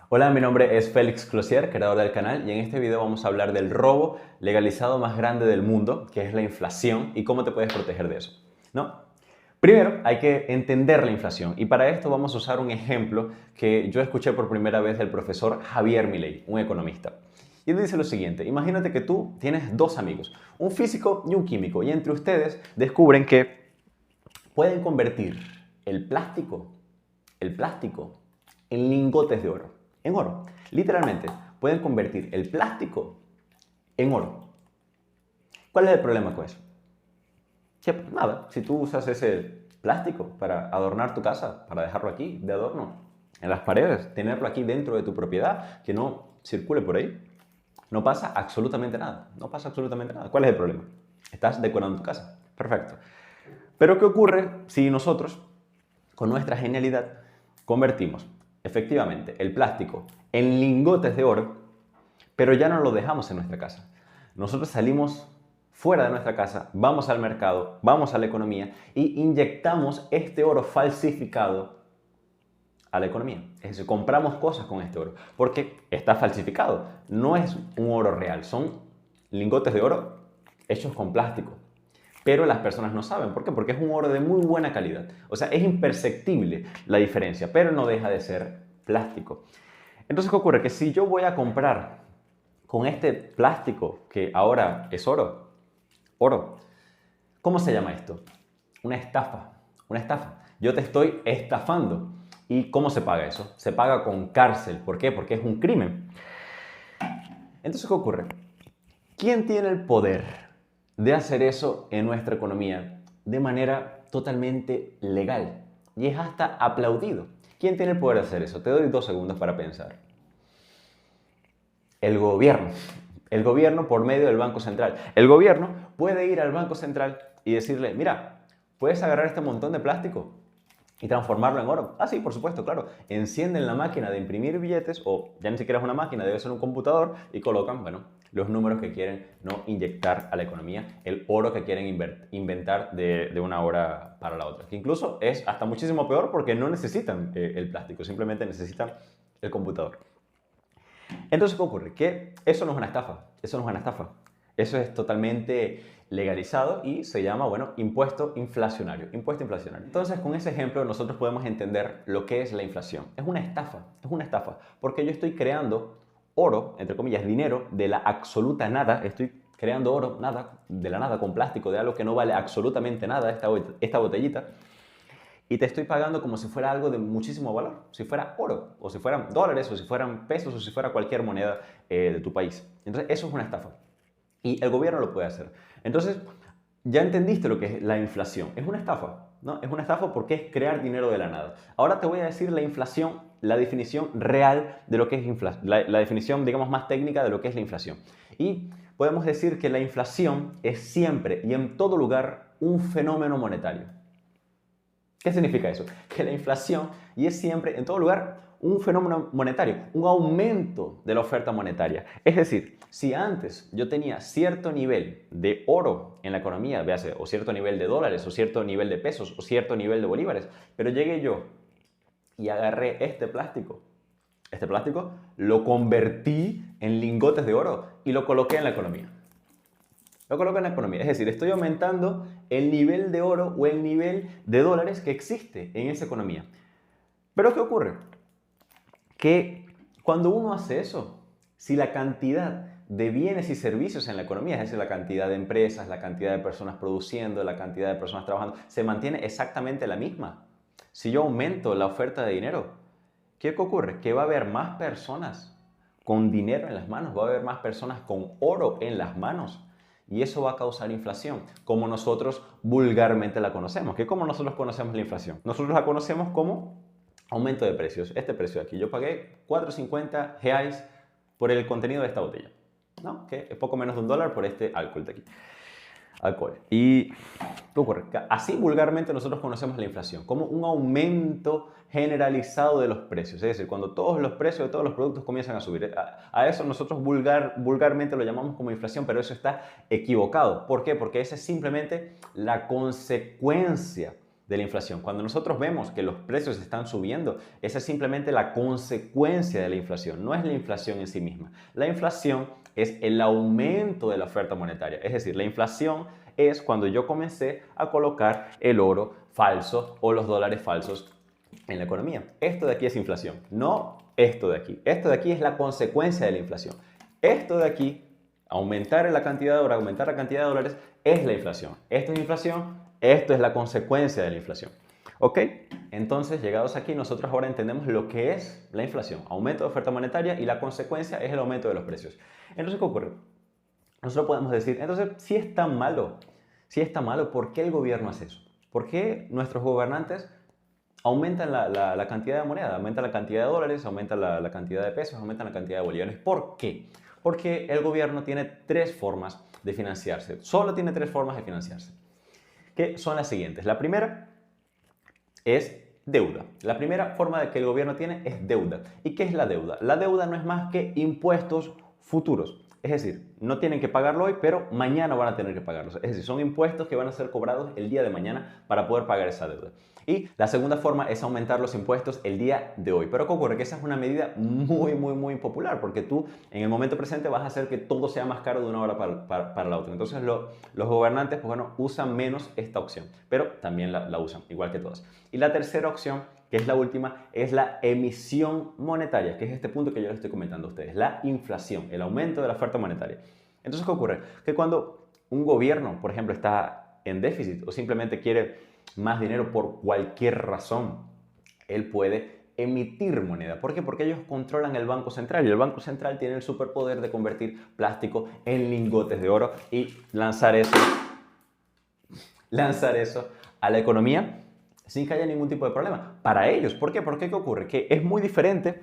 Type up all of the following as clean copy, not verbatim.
Hola, mi nombre es Félix Closier, creador del canal, y en este video vamos a hablar del robo legalizado más grande del mundo, que es la inflación, y cómo te puedes proteger de eso, ¿no? Primero, hay que entender la inflación, y para esto vamos a usar un ejemplo que yo escuché por primera vez del profesor Javier Milei, un economista. Y él dice lo siguiente: imagínate que tú tienes dos amigos, un físico y un químico, y entre ustedes descubren que pueden convertir el plástico, el plástico en lingotes de oro, en oro. Literalmente, pueden convertir el plástico en oro. ¿Cuál es el problema con eso? Que pues nada, si tú usas ese plástico para adornar tu casa, para dejarlo aquí de adorno, en las paredes, tenerlo aquí dentro de tu propiedad, que no circule por ahí, no pasa absolutamente nada. No pasa absolutamente nada. ¿Cuál es el problema? Estás decorando tu casa. Perfecto. Pero ¿qué ocurre si nosotros, con nuestra genialidad, convertimos efectivamente el plástico en lingotes de oro, pero ya no lo dejamos en nuestra casa? Nosotros salimos fuera de nuestra casa, vamos al mercado, vamos a la economía y inyectamos este oro falsificado a la economía. Es decir, compramos cosas con este oro porque está falsificado. No es un oro real, son lingotes de oro hechos con plástico. Pero las personas no saben. ¿Por qué? Porque es un oro de muy buena calidad. O sea, es imperceptible la diferencia, pero no deja de ser plástico. Entonces, ¿qué ocurre? Que si yo voy a comprar con este plástico que ahora es oro, ¿cómo se llama esto? Una estafa. Una estafa. Yo te estoy estafando. ¿Y cómo se paga eso? Se paga con cárcel. ¿Por qué? Porque es un crimen. Entonces, ¿qué ocurre? ¿Quién tiene el poder de hacer eso en nuestra economía de manera totalmente legal? Y es hasta aplaudido. ¿Quién tiene el poder de hacer eso? Te doy 2 segundos para pensar. El gobierno. El gobierno por medio del Banco Central. El gobierno puede ir al Banco Central y decirle: mira, puedes agarrar este montón de plástico y transformarlo en oro. Ah, sí, por supuesto, claro. Encienden la máquina de imprimir billetes, o ya ni siquiera es una máquina, debe ser un computador, y colocan, bueno, los números que quieren no inyectar a la economía, el oro que quieren inventar de una hora para la otra. Que incluso es hasta muchísimo peor porque no necesitan el plástico, simplemente necesitan el computador. Entonces, ¿qué ocurre? Que eso no es una estafa, eso no es una estafa. Eso es totalmente legalizado y se llama, bueno, impuesto inflacionario. Impuesto inflacionario. Entonces, con ese ejemplo nosotros podemos entender lo que es la inflación. Es una estafa, porque yo estoy creando oro, entre comillas, dinero, de la absoluta nada. Estoy creando oro, nada, de la nada, con plástico, de algo que no vale absolutamente nada, esta botellita, y te estoy pagando como si fuera algo de muchísimo valor, si fuera oro, o si fueran dólares, o si fueran pesos, o si fuera cualquier moneda de tu país. Entonces, eso es una estafa. Y el gobierno lo puede hacer. Entonces, ya entendiste lo que es la inflación. Es una estafa, ¿no? Es una estafa porque es crear dinero de la nada. Ahora te voy a decir la inflación, la definición real de lo que es inflación, la definición, digamos, más técnica de lo que es la inflación. Y podemos decir que la inflación es siempre y en todo lugar un fenómeno monetario. ¿Qué significa eso? Que la inflación y es siempre, en todo lugar, un fenómeno monetario, un aumento de la oferta monetaria. Es decir, si antes yo tenía cierto nivel de oro en la economía, véase, o cierto nivel de dólares, o cierto nivel de pesos, o cierto nivel de bolívares, pero llegué yo y agarré este plástico lo convertí en lingotes de oro y lo coloqué en la economía. Lo coloco en la economía. Es decir, estoy aumentando el nivel de oro o el nivel de dólares que existe en esa economía. Pero ¿qué ocurre? Que cuando uno hace eso, si la cantidad de bienes y servicios en la economía, es decir, la cantidad de empresas, la cantidad de personas produciendo, la cantidad de personas trabajando, se mantiene exactamente la misma. Si yo aumento la oferta de dinero, ¿qué ocurre? Que va a haber más personas con dinero en las manos, va a haber más personas con oro en las manos. Y eso va a causar inflación, como nosotros vulgarmente la conocemos. ¿Qué cómo nosotros conocemos la inflación? Nosotros la conocemos como aumento de precios. Este precio de aquí, yo pagué 4,50 reais por el contenido de esta botella, ¿no? Que es poco menos de $1 por este alcohol de aquí. Alcohol. ¿Y qué ocurre? Así vulgarmente nosotros conocemos la inflación como un aumento generalizado de los precios. Es decir, cuando todos los precios de todos los productos comienzan a subir. A eso nosotros vulgarmente lo llamamos como inflación, pero eso está equivocado. ¿Por qué? Porque esa es simplemente la consecuencia de la inflación. Cuando nosotros vemos que los precios están subiendo, esa es simplemente la consecuencia de la inflación, no es la inflación en sí misma. La inflación es el aumento de la oferta monetaria, es decir, la inflación es cuando yo comencé a colocar el oro falso o los dólares falsos en la economía. Esto de aquí es inflación, no esto de aquí. Esto de aquí es la consecuencia de la inflación. Esto de aquí, aumentar la cantidad de oro, aumentar la cantidad de dólares, es la inflación. Esto es inflación, esto es la consecuencia de la inflación. ¿Ok? Entonces, llegados aquí, nosotros ahora entendemos lo que es la inflación. Aumento de oferta monetaria y la consecuencia es el aumento de los precios. Entonces, ¿qué ocurre? Nosotros podemos decir, entonces, si es tan malo, ¿por qué el gobierno hace eso? ¿Por qué nuestros gobernantes aumentan la cantidad de moneda, aumentan la cantidad de dólares, aumentan la cantidad de pesos, aumentan la cantidad de bolívares? ¿Por qué? Porque el gobierno tiene tres formas de financiarse. Solo tiene tres formas de financiarse, que son las siguientes. La primera es deuda. La primera forma de que el gobierno tiene es deuda. ¿Y qué es la deuda? La deuda no es más que impuestos futuros. Es decir, no tienen que pagarlo hoy, pero mañana van a tener que pagarlos. Es decir, son impuestos que van a ser cobrados el día de mañana para poder pagar esa deuda. Y la segunda forma es aumentar los impuestos el día de hoy. Pero ¿qué ocurre? Que esa es una medida muy popular, porque tú en el momento presente vas a hacer que todo sea más caro de una hora para la otra. Entonces los gobernantes pues, bueno, usan menos esta opción, pero también la usan, igual que todas. Y la tercera opción, que es la última, es la emisión monetaria, que es este punto que yo les estoy comentando a ustedes, la inflación, el aumento de la oferta monetaria. Entonces, ¿qué ocurre? Que cuando un gobierno, por ejemplo, está en déficit o simplemente quiere más dinero por cualquier razón, él puede emitir moneda. ¿Por qué? Porque ellos controlan el Banco Central y el Banco Central tiene el superpoder de convertir plástico en lingotes de oro y lanzar eso a la economía sin que haya ningún tipo de problema. Para ellos, ¿por qué? Porque ¿qué ocurre? Que es muy diferente.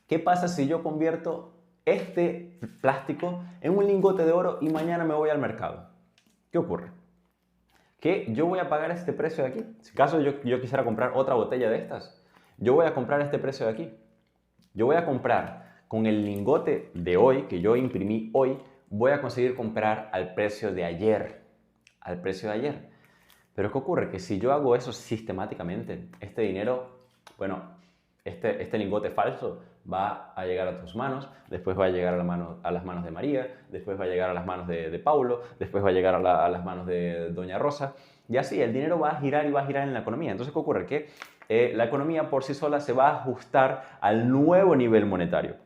¿Qué pasa si yo convierto este plástico en un lingote de oro y mañana me voy al mercado? ¿Qué ocurre? Que yo voy a pagar este precio de aquí. Si acaso yo quisiera comprar otra botella de estas, yo voy a comprar este precio de aquí. Yo voy a comprar con el lingote de hoy, que yo imprimí hoy, voy a conseguir comprar al precio de ayer. Al precio de ayer. Pero ¿qué ocurre? Que si yo hago eso sistemáticamente, este dinero, bueno, este lingote falso va a llegar a tus manos, después va a llegar a las manos de María, después va a llegar a las manos de Paulo, después va a llegar a las manos de Doña Rosa, y así el dinero va a girar y va a girar en la economía. Entonces, ¿qué ocurre? Que la economía por sí sola se va a ajustar al nuevo nivel monetario.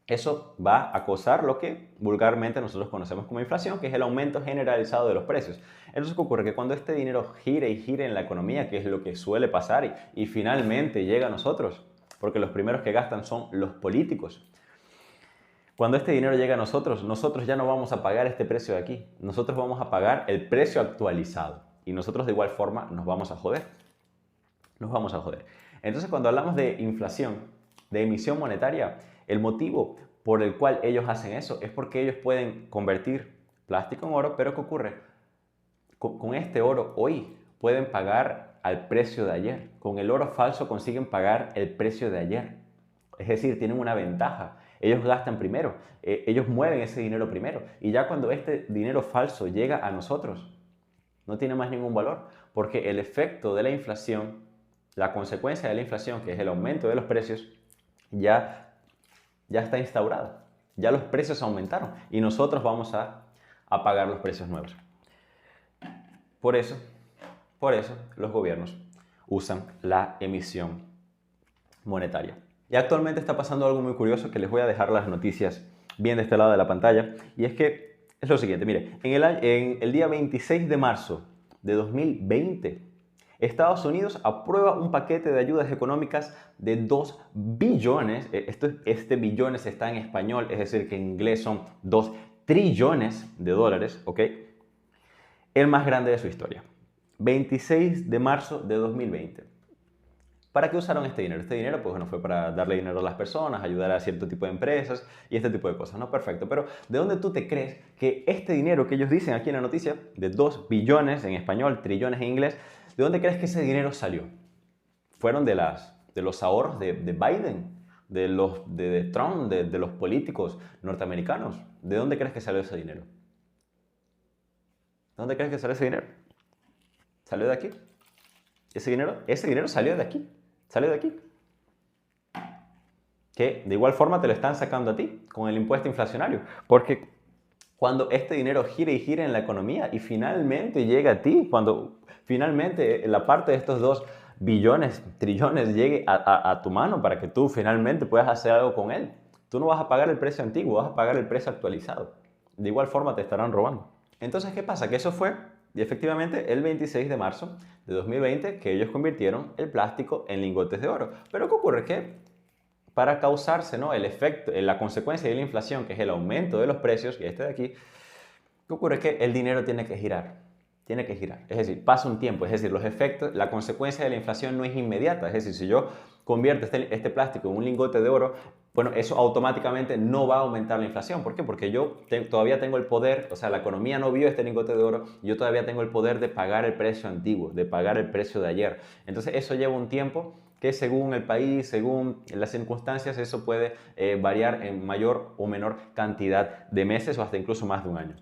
Eso va a causar lo que vulgarmente nosotros conocemos como inflación, que es el aumento generalizado de los precios. Entonces, ¿qué ocurre? Que cuando este dinero gire y gire en la economía, que es lo que suele pasar y finalmente llega a nosotros, porque los primeros que gastan son los políticos. Cuando este dinero llega a nosotros, nosotros ya no vamos a pagar este precio de aquí. Nosotros vamos a pagar el precio actualizado. Y nosotros de igual forma nos vamos a joder. Nos vamos a joder. Entonces, cuando hablamos de inflación, de emisión monetaria, el motivo por el cual ellos hacen eso es porque ellos pueden convertir plástico en oro, pero ¿qué ocurre? Con este oro hoy pueden pagar al precio de ayer. Con el oro falso consiguen pagar el precio de ayer. Es decir, tienen una ventaja. Ellos gastan primero, ellos mueven ese dinero primero. Y ya cuando este dinero falso llega a nosotros, no tiene más ningún valor, porque el efecto de la inflación, la consecuencia de la inflación, que es el aumento de los precios, ya está instaurada. Ya los precios aumentaron y nosotros vamos a pagar los precios nuevos. Por eso los gobiernos usan la emisión monetaria. Y actualmente está pasando algo muy curioso que les voy a dejar las noticias bien de este lado de la pantalla. Y es que es lo siguiente, mire, en el día 26 de marzo de 2020, Estados Unidos aprueba un paquete de ayudas económicas de 2 billones. Este billones está en español, es decir, que en inglés son 2 trillones de dólares, ¿ok? El más grande de su historia. 26 de marzo de 2020. ¿Para qué usaron este dinero? Este dinero, pues bueno, fue para darle dinero a las personas, ayudar a cierto tipo de empresas y este tipo de cosas, ¿no? Perfecto. Pero ¿de dónde tú te crees que este dinero que ellos dicen aquí en la noticia, de 2 billones en español, trillones en inglés, ¿de dónde crees que ese dinero salió? Fueron de los ahorros de Biden, de Trump, de los políticos norteamericanos. ¿De dónde crees que salió ese dinero? ¿De dónde crees que salió ese dinero? ¿Salió de aquí? Ese dinero salió de aquí. Salió de aquí. Que de igual forma te lo están sacando a ti con el impuesto inflacionario. Porque cuando este dinero gire y gire en la economía y finalmente llega a ti, cuando finalmente la parte de estos 2 billones, trillones llegue a tu mano para que tú finalmente puedas hacer algo con él, tú no vas a pagar el precio antiguo, vas a pagar el precio actualizado. De igual forma te estarán robando. Entonces, ¿qué pasa? Que eso fue, y efectivamente, el 26 de marzo de 2020 que ellos convirtieron el plástico en lingotes de oro. Pero ¿qué ocurre? Que para causarse, ¿no?, el efecto, la consecuencia de la inflación, que es el aumento de los precios, y este de aquí, ¿qué ocurre? Que el dinero tiene que girar. Tiene que girar. Es decir, pasa un tiempo. Es decir, los efectos, la consecuencia de la inflación no es inmediata. Es decir, si yo convierto este plástico en un lingote de oro, bueno, eso automáticamente no va a aumentar la inflación. ¿Por qué? Porque yo todavía tengo el poder, o sea, la economía no vio este lingote de oro, yo todavía tengo el poder de pagar el precio antiguo, de pagar el precio de ayer. Entonces, eso lleva un tiempo que según el país, según las circunstancias, eso puede variar en mayor o menor cantidad de meses o hasta incluso más de un año.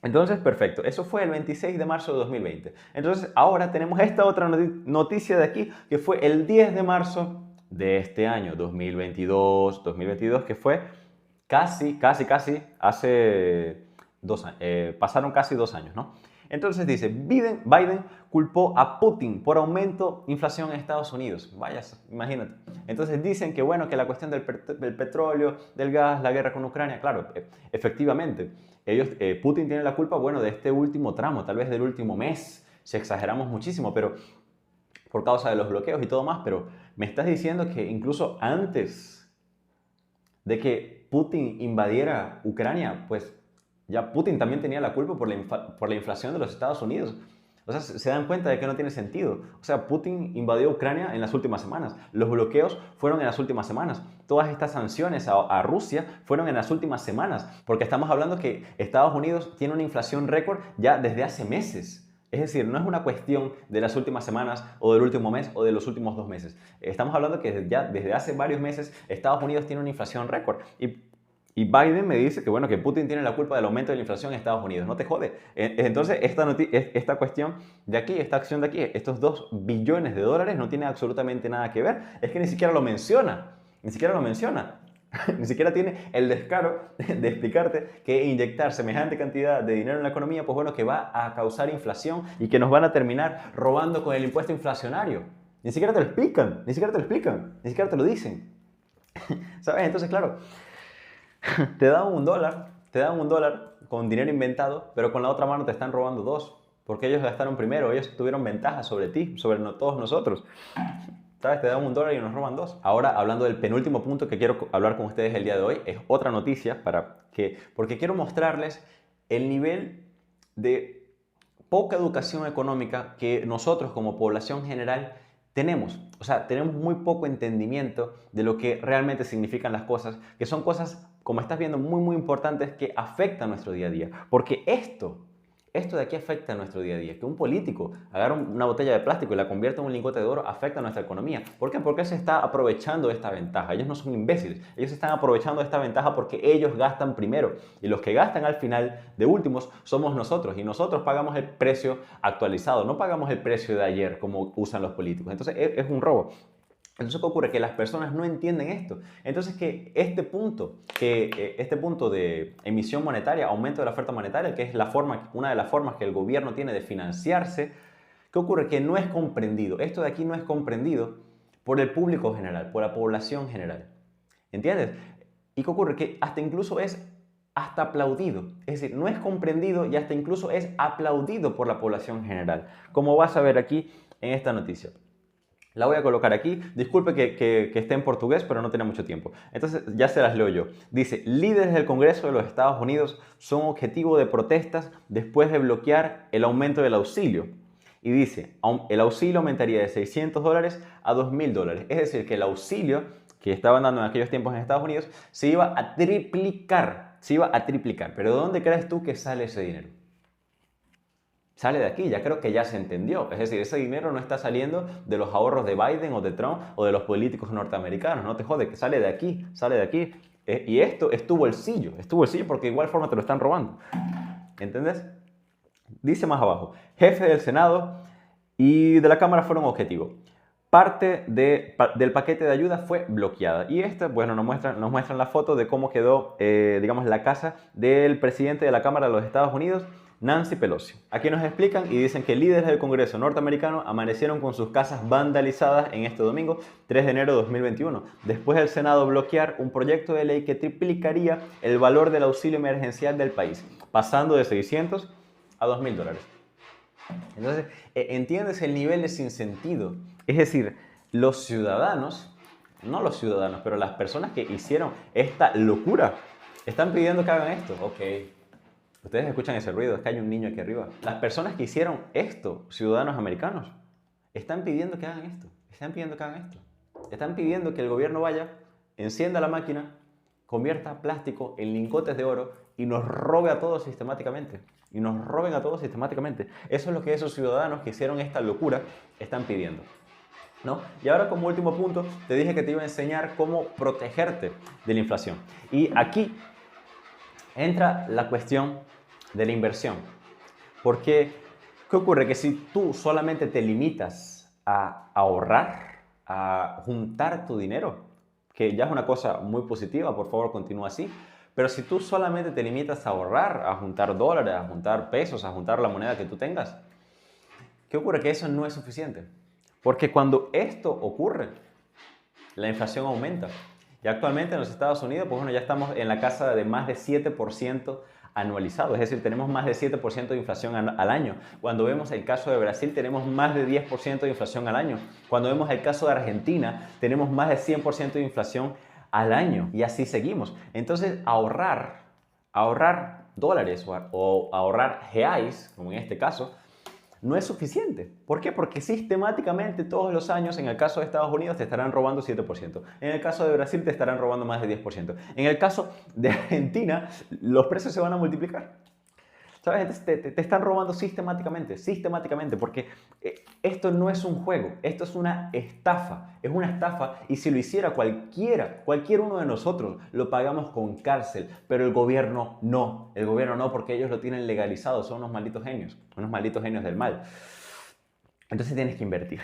Entonces, perfecto. Eso fue el 26 de marzo de 2020. Entonces, ahora tenemos esta otra noticia de aquí, que fue el 10 de marzo de este año, 2022, que fue casi hace 2 años. Pasaron casi 2 años, ¿no? Entonces dice, Biden culpó a Putin por aumento de inflación en Estados Unidos. Vaya, imagínate. Entonces dicen que bueno, que la cuestión del petróleo, del gas, la guerra con Ucrania, claro, efectivamente, Putin tiene la culpa, bueno, de este último tramo, tal vez del último mes, si exageramos muchísimo, pero por causa de los bloqueos y todo más, pero me estás diciendo que incluso antes de que Putin invadiera Ucrania, pues ya Putin también tenía la culpa por la inflación de los Estados Unidos. O sea, se dan cuenta de que no tiene sentido. O sea, Putin invadió Ucrania en las últimas semanas. Los bloqueos fueron en las últimas semanas. Todas estas sanciones a Rusia fueron en las últimas semanas. Porque estamos hablando que Estados Unidos tiene una inflación récord ya desde hace meses. Es decir, no es una cuestión de las últimas semanas o del último mes o de los últimos 2 meses. Estamos hablando que ya desde hace varios meses Estados Unidos tiene una inflación récord. Y Biden me dice que, bueno, que Putin tiene la culpa del aumento de la inflación en Estados Unidos. No te jode. Entonces, esta cuestión de aquí, esta acción de aquí, estos 2 billones de dólares no tiene absolutamente nada que ver. Es que ni siquiera lo menciona. Ni siquiera lo menciona. Ni siquiera tiene el descaro de explicarte que inyectar semejante cantidad de dinero en la economía, pues bueno, que va a causar inflación y que nos van a terminar robando con el impuesto inflacionario. Ni siquiera te lo explican. Ni siquiera te lo explican. Ni siquiera te lo dicen. ¿Sabes? Entonces, claro, te dan un dólar con dinero inventado, pero con la otra mano te están robando 2, porque ellos gastaron primero, ellos tuvieron ventaja sobre ti, sobre todos nosotros. ¿Sabes? Te dan un dólar y nos roban 2. Ahora, hablando del penúltimo punto que quiero hablar con ustedes el día de hoy, es otra noticia porque quiero mostrarles el nivel de poca educación económica que nosotros como población general tenemos. O sea, tenemos muy poco entendimiento de lo que realmente significan las cosas, que son cosas, como estás viendo, muy importantes que afectan nuestro día a día. Porque esto de aquí afecta a nuestro día a día. Que un político agarre una botella de plástico y la convierta en un lingote de oro afecta a nuestra economía. ¿Por qué? Porque se está aprovechando de esta ventaja. Ellos no son imbéciles. Ellos están aprovechando de esta ventaja porque ellos gastan primero. Y los que gastan al final, de últimos, somos nosotros. Y nosotros pagamos el precio actualizado. No pagamos el precio de ayer como usan los políticos. Entonces es un robo. Entonces, ¿qué ocurre? Que las personas no entienden esto. Entonces, que este punto de emisión monetaria, aumento de la oferta monetaria, que es una de las formas que el gobierno tiene de financiarse, ¿qué ocurre? Que no es comprendido. Esto de aquí no es comprendido por el público general, por la población general. ¿Entiendes? ¿Y qué ocurre? Que hasta incluso es hasta aplaudido. Es decir, no es comprendido y hasta incluso es aplaudido por la población general, como vas a ver aquí en esta noticia. La voy a colocar aquí. Disculpe que esté en portugués, pero no tiene mucho tiempo. Entonces ya se las leo yo. Dice, líderes del Congreso de los Estados Unidos son objetivo de protestas después de bloquear el aumento del auxilio. Y dice, el auxilio aumentaría de $600 a $2,000. Es decir, que el auxilio que estaban dando en aquellos tiempos en Estados Unidos se iba a triplicar. Pero ¿de dónde crees tú que sale ese dinero? Sale de aquí, ya creo que ya se entendió. Es decir, ese dinero no está saliendo de los ahorros de Biden o de Trump o de los políticos norteamericanos. No te jode, que sale de aquí, sale de aquí. Y esto es tu bolsillo porque de igual forma te lo están robando. ¿Entendés? Dice más abajo, jefe del Senado y de la Cámara fueron objetivos. Parte del paquete de ayuda fue bloqueada. Y esta, bueno, nos muestran la foto de cómo quedó, digamos, la casa del presidente de la Cámara de los Estados Unidos, Nancy Pelosi. Aquí nos explican y dicen que líderes del Congreso norteamericano amanecieron con sus casas vandalizadas en este domingo, 3 de enero de 2021, después del Senado bloquear un proyecto de ley que triplicaría el valor del auxilio emergencial del país, pasando de $600 a $2.000. Entonces, entiendes el nivel de sinsentido. Es decir, los ciudadanos, no los ciudadanos, pero las personas que hicieron esta locura, están pidiendo que hagan esto. Ok, ustedes escuchan ese ruido, es que hay un niño aquí arriba. Las personas que hicieron esto, ciudadanos americanos, están pidiendo que hagan esto. Están pidiendo que hagan esto. Están pidiendo que el gobierno vaya, encienda la máquina, convierta plástico en lingotes de oro y nos robe a todos sistemáticamente. Y nos roben a todos sistemáticamente. Eso es lo que esos ciudadanos que hicieron esta locura están pidiendo, ¿no? Y ahora, como último punto, te dije que te iba a enseñar cómo protegerte de la inflación. Y aquí entra la cuestión de la inversión. Porque, ¿qué ocurre? Que si tú solamente te limitas a ahorrar, a juntar tu dinero, que ya es una cosa muy positiva, por favor continúa así, pero si tú solamente te limitas a ahorrar, a juntar dólares, a juntar pesos, a juntar la moneda que tú tengas, ¿qué ocurre? Que eso no es suficiente. Porque cuando esto ocurre, la inflación aumenta. Y actualmente en los Estados Unidos, pues bueno, ya estamos en la casa de más de 7% anualizado. Es decir, tenemos más de 7% de inflación al año. Cuando vemos el caso de Brasil, tenemos más de 10% de inflación al año. Cuando vemos el caso de Argentina, tenemos más de 100% de inflación al año. Y así seguimos. Entonces, ahorrar dólares o ahorrar reais, como en este caso, no es suficiente. ¿Por qué? Porque sistemáticamente todos los años, en el caso de Estados Unidos, te estarán robando 7%. En el caso de Brasil, te estarán robando más de 10%. En el caso de Argentina, los precios se van a multiplicar. ¿Sabes? Te están robando sistemáticamente, porque esto no es un juego, esto es una estafa. Es una estafa y si lo hiciera cualquier uno de nosotros, lo pagamos con cárcel, pero el gobierno no, porque ellos lo tienen legalizado, son unos malditos genios del mal. Entonces tienes que invertir.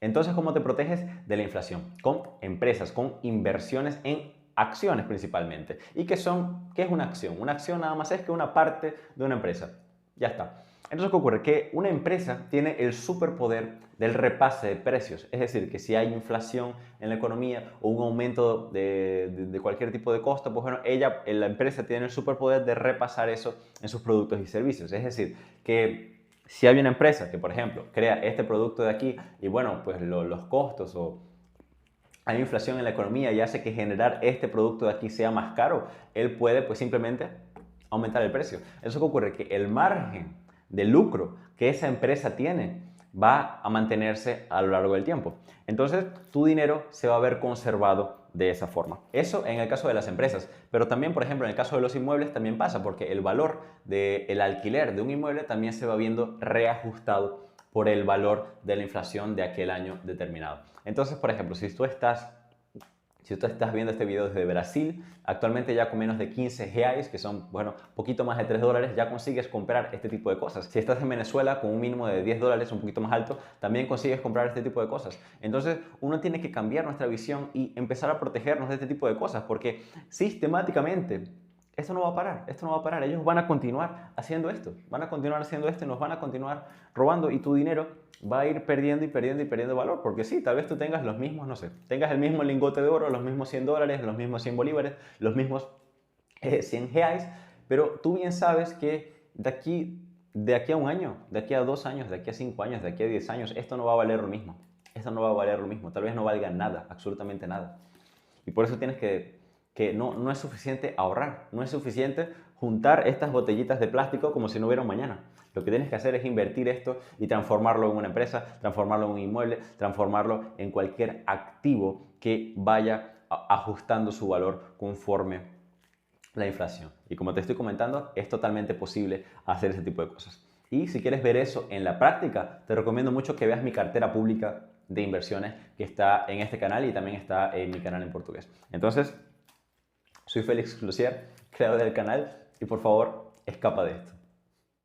Entonces, ¿cómo te proteges de la inflación? Con empresas, con inversiones en acciones principalmente. ¿Y qué es una acción? Una acción nada más es que una parte de una empresa. Ya está. Entonces, ¿qué ocurre? Que una empresa tiene el superpoder del repase de precios. Es decir, que si hay inflación en la economía o un aumento de cualquier tipo de costo, pues bueno, la empresa tiene el superpoder de repasar eso en sus productos y servicios. Es decir, que si hay una empresa que, por ejemplo, crea este producto de aquí y bueno, pues los costos o hay inflación en la economía y hace que generar este producto de aquí sea más caro, él puede pues simplemente aumentar el precio. Eso que ocurre, que el margen de lucro que esa empresa tiene va a mantenerse a lo largo del tiempo. Entonces, tu dinero se va a ver conservado de esa forma. Eso en el caso de las empresas, pero también, por ejemplo, en el caso de los inmuebles también pasa, porque el valor del alquiler de un inmueble también se va viendo reajustado por el valor de la inflación de aquel año determinado. Entonces, por ejemplo, si tú estás viendo este video desde Brasil, actualmente ya con menos de 15 reais, que son, bueno, poquito más de $3, ya consigues comprar este tipo de cosas. Si estás en Venezuela con un mínimo de $10, un poquito más alto, también consigues comprar este tipo de cosas. Entonces, uno tiene que cambiar nuestra visión y empezar a protegernos de este tipo de cosas, porque sistemáticamente esto no va a parar, ellos van a continuar haciendo esto, y nos van a continuar robando y tu dinero va a ir perdiendo valor, porque sí, tal vez tú tengas los mismos, no sé, tengas el mismo lingote de oro, los mismos $100, los mismos 100 bolívares, los mismos 100 reais, pero tú bien sabes que de aquí a un año, de aquí a 2 años, de aquí a 5 años, de aquí a 10 años, esto no va a valer lo mismo, tal vez no valga nada, absolutamente nada. Y por eso tienes que no es suficiente ahorrar, no es suficiente juntar estas botellitas de plástico como si no hubiera un mañana. Lo que tienes que hacer es invertir esto y transformarlo en una empresa, transformarlo en un inmueble, transformarlo en cualquier activo que vaya ajustando su valor conforme la inflación. Y como te estoy comentando, es totalmente posible hacer ese tipo de cosas. Y si quieres ver eso en la práctica, te recomiendo mucho que veas mi cartera pública de inversiones que está en este canal y también está en mi canal en portugués. Entonces, soy Félix Cloutier, creador del canal, y por favor, escapa de esto.